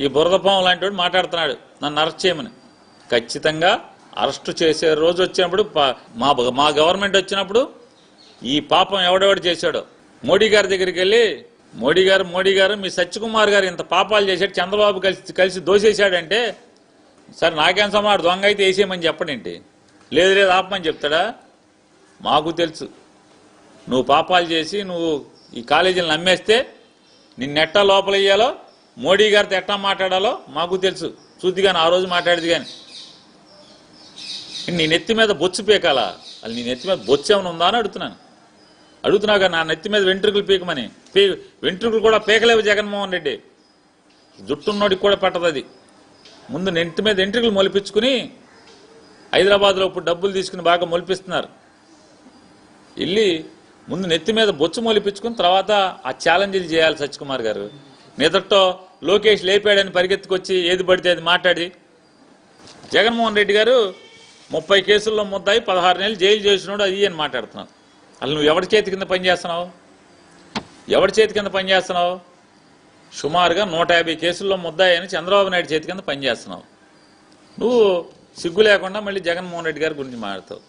ఈ బురదపాము లాంటి వాడు మాట్లాడుతున్నాడు నన్ను అరెస్ట్ చేయమని. ఖచ్చితంగా అరెస్టు చేసే రోజు వచ్చినప్పుడు మా గవర్నమెంట్ వచ్చినప్పుడు ఈ పాపం ఎవడెవడు చేశాడో మోడీ గారి దగ్గరికి వెళ్ళి మోడీ గారు మీ సత్యకుమార్ గారు ఇంత పాపాలు చేశాడు, చంద్రబాబు కలిసి దోసేశాడంటే సరే నాకేం సమాడు దొంగ అయితే వేసేయమని చెప్పడేంటి? లేదు ఆపమని చెప్తాడా? మాకు తెలుసు నువ్వు పాపాలు చేసి నువ్వు ఈ కాలేజీలు నమ్మేస్తే నిన్నెట్టా లోపల వేయాలో మోడీ గారితో ఎట్టా మాట్లాడాలో మాకు తెలుసు. చూద్ది కానీ ఆ రోజు మాట్లాడేది కానీ నీ నెత్తి మీద బొచ్చు పీకాలా? అది నీ నెత్తి మీద బొచ్చు ఏమైనా ఉందా అని అడుగుతున్నాగా. నా నెత్తి మీద వెంట్రుకలు పీకమని. వెంట్రుకలు కూడా పీకలేవు జగన్మోహన్ రెడ్డి. జుట్టున్నోడికి కూడా పట్టదు అది. ముందు నెత్తి మీద వెంట్రుకలు మొలిపించుకుని హైదరాబాద్లో ఇప్పుడు డబ్బులు తీసుకుని బాగా మొలిపిస్తున్నారు. వెళ్ళి ముందు నెత్తి మీద బొచ్చు మొలిపించుకుని తర్వాత ఆ ఛాలెంజ్లు చేయాలి సత్యకుమార్ గారు. నిదట్లో లోకేష్ లేపాడని పరిగెత్తుకొచ్చి ఏది పడితే అది మాట్లాడి జగన్మోహన్ రెడ్డి గారు 30 కేసుల్లో ముద్దాయి 16 నెలలు జైలు చేసినాడు అది అని మాట్లాడుతున్నావు. అసలు నువ్వు ఎవరి చేతి కింద పనిచేస్తున్నావు? సుమారుగా 150 కేసుల్లో ముద్దాయి అని చంద్రబాబు నాయుడు చేతి కింద పనిచేస్తున్నావు. నువ్వు సిగ్గు లేకుండా మళ్ళీ జగన్మోహన్ రెడ్డి గారి గురించి మాట్లాడతావు.